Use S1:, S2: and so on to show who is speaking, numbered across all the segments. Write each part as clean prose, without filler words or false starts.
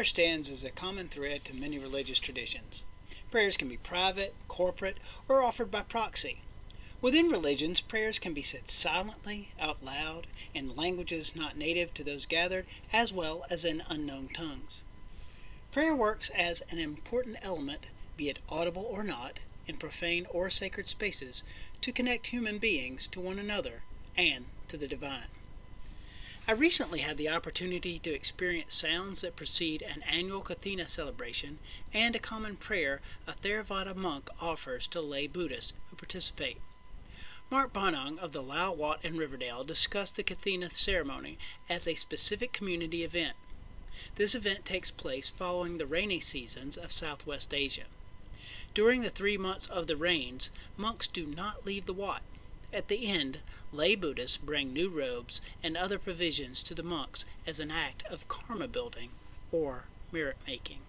S1: stands as a common thread to many religious traditions. Prayers can be private, corporate, or offered by proxy. Within religions, prayers can be said silently, out loud, in languages not native to those gathered, as well as in unknown tongues. Prayer works as an important element, be it audible or not, in profane or sacred spaces, to connect human beings to one another and to the divine. I recently had the opportunity to experience sounds that precede an annual Kathina celebration and a common prayer a Theravada monk offers to lay Buddhists who participate. Mark Bonong of the Lao Wat in Riverdale discussed the Kathina ceremony as a specific community event. This event takes place following the rainy seasons of Southwest Asia. During the 3 months of the rains, monks do not leave the Wat. At the end, lay Buddhists bring new robes and other provisions to the monks as an act of karma building or merit making.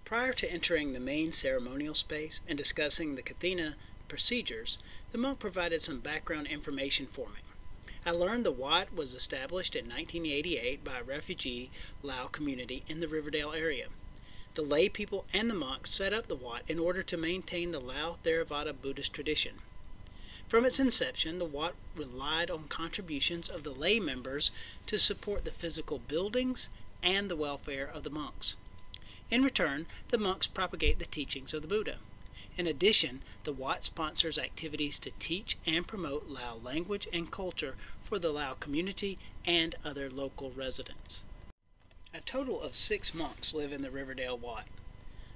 S1: Prior to entering the main ceremonial space and discussing the Kathina procedures, the monk provided some background information for me. I learned the Wat was established in 1988 by a refugee Lao community in the Riverdale area. The lay people and the monks set up the Wat in order to maintain the Lao Theravada Buddhist tradition. From its inception, the Wat relied on contributions of the lay members to support the physical buildings and the welfare of the monks. In return, the monks propagate the teachings of the Buddha. In addition, the Wat sponsors activities to teach and promote Lao language and culture for the Lao community and other local residents. A total of 6 monks live in the Riverdale Wat.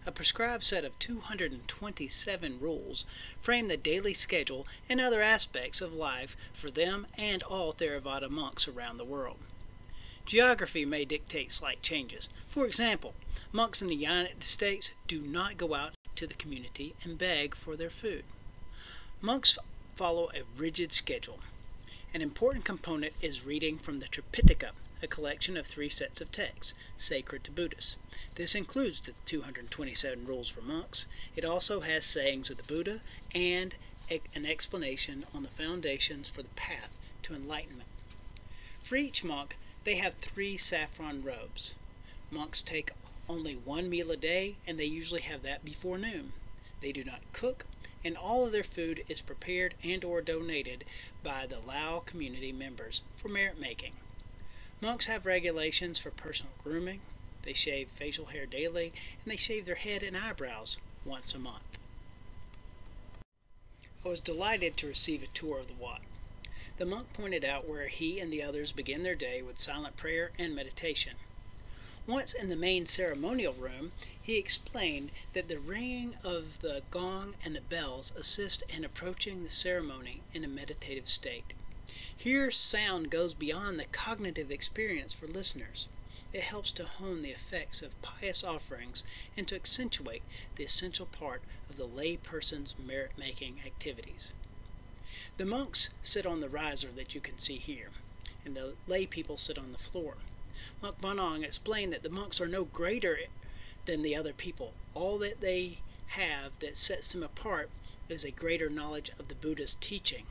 S1: A prescribed set of 227 rules frame the daily schedule and other aspects of life for them and all Theravada monks around the world. Geography may dictate slight changes. For example, monks in the United States do not go out to the community and beg for their food. Monks follow a rigid schedule. An important component is reading from the Tripitaka, a collection of 3 sets of texts sacred to Buddhists. This includes the 227 rules for monks. It also has sayings of the Buddha and an explanation on the foundations for the path to enlightenment. For each monk, they have 3 saffron robes. Monks take only 1 meal a day, and they usually have that before noon. They do not cook, and all of their food is prepared and or donated by the Lao community members for merit making. Monks have regulations for personal grooming. They shave facial hair daily, and they shave their head and eyebrows once a month. I was delighted to receive a tour of the Wat. The monk pointed out where he and the others begin their day with silent prayer and meditation. Once in the main ceremonial room, he explained that the ringing of the gong and the bells assist in approaching the ceremony in a meditative state. Here, sound goes beyond the cognitive experience for listeners. It helps to hone the effects of pious offerings and to accentuate the essential part of the lay person's merit-making activities. The monks sit on the riser that you can see here, and the lay people sit on the floor. Monk Bonong explained that the monks are no greater than the other people. All that they have that sets them apart is a greater knowledge of the Buddha's teaching,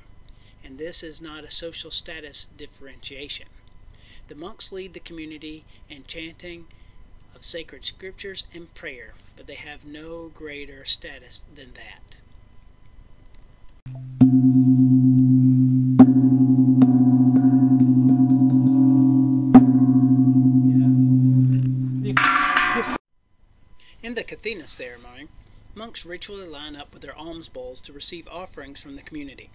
S1: and this is not a social status differentiation. The monks lead the community in chanting of sacred scriptures and prayer, but they have no greater status than that. In the Kathina ceremony, monks ritually line up with their alms bowls to receive offerings from the community.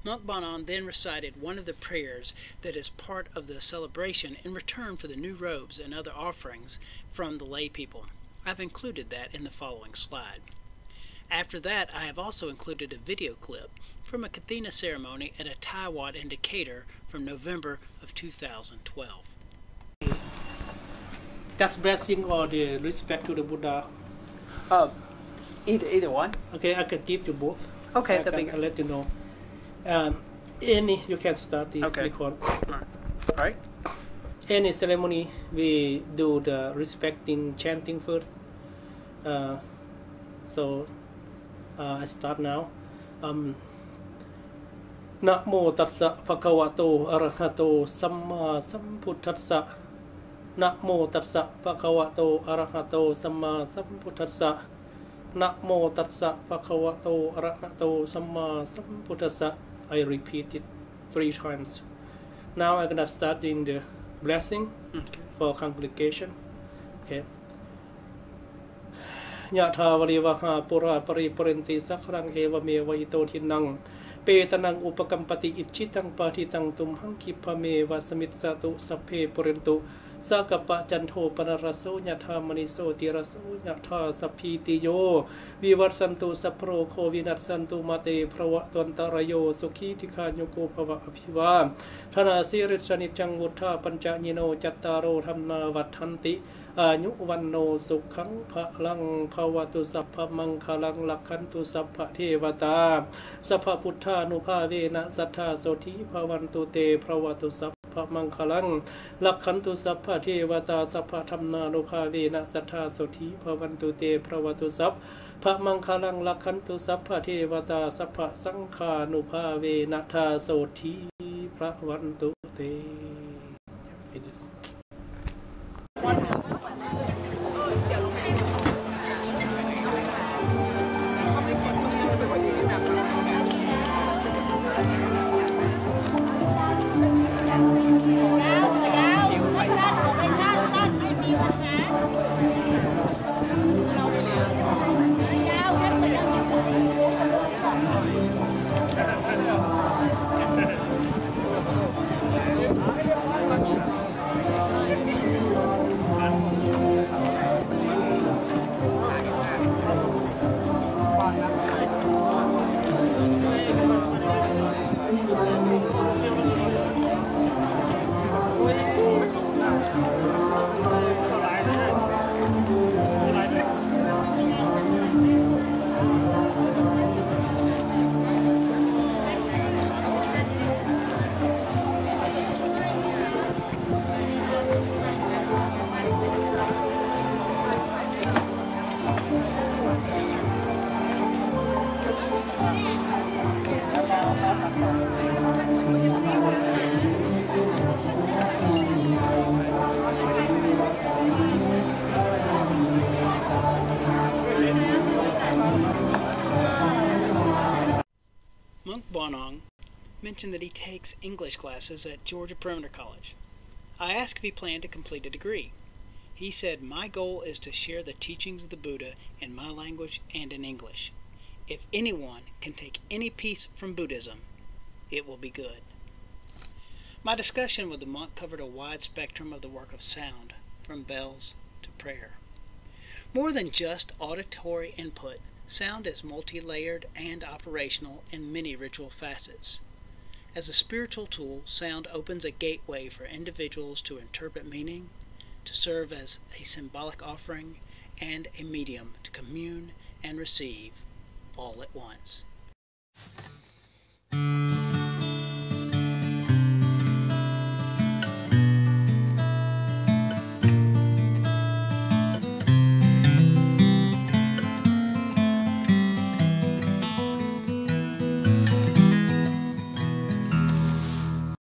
S1: Monk Bonan then recited one of the prayers that is part of the celebration in return for the new robes and other offerings from the lay people. I've included that in the following slide. After that, I have also included a video clip from a Kathina ceremony at a Thai Wat in Decatur from November of 2012.
S2: That's blessing or the respect to the Buddha?
S1: Either one.
S2: Okay, I can give you both.
S1: Okay,
S2: I'll let you know. Any, you can start the record.
S1: All right.
S2: Any ceremony, we do the respecting chanting first. So I start now. Namo tassa bhagavato arahato samma sambuddhassa. นะโมตัสสะภะคะวะโตอะระหะโตสัมมาสัมพุทธัสสะนะโมตัสสะภะคะวะโตอะระหะโตสัมมาสัมพุทธัสสะ I repeat it 3 times. Now I'm gonna start doing the blessing for congregation. Okay. ยะถาวริวหาปุราปริปุเรนติสักรังเอวเมวะอิโตทินังเปตนังอุปกัมปติอิจิตังปาทิตังตุมหังคิภเมวะสมิตสตุสัพเพปุเรนตุสากปะจันโทปนรสโสยะธามณิโสติรสโสยะธาสัพพิติโยวิวัตสันตุสัพโรโควินัสสันตุมาเตภรวะตวันตรโยสุขีธิคาโยโกภวะอภิวาธนาสิริสนิจังวุฒาปัญจญิโนจัตตารโอธรรมาวัฏทันติอายุวันโนสุขังพลังภวตุสัพพมังคลังลักขันตุสัพพเทวตาสัพพพุทธานุภาเวนะสัทธาโสธิภวันตุเตภวตุสัพพมังคลังลักขันตุสัพพเทวตาสัพพธรรมานุภาเวนะสัทธาโสธิภวันตุเตภวตุสัพพมังคลังลักขันตุสัพพเทวตาสัพพสังฆานุภาเวนะทาโสธิภวันตุเต
S1: Monk Bonong mentioned that he takes English classes at Georgia Perimeter College. I asked if he planned to complete a degree. He said, "My goal is to share the teachings of the Buddha in my language and in English. If anyone can take any piece from Buddhism, it will be good." My discussion with the monk covered a wide spectrum of the work of sound, from bells to prayer. More than just auditory input, sound is multi-layered and operational in many ritual facets. As a spiritual tool, sound opens a gateway for individuals to interpret meaning, to serve as a symbolic offering, and a medium to commune and receive all at once.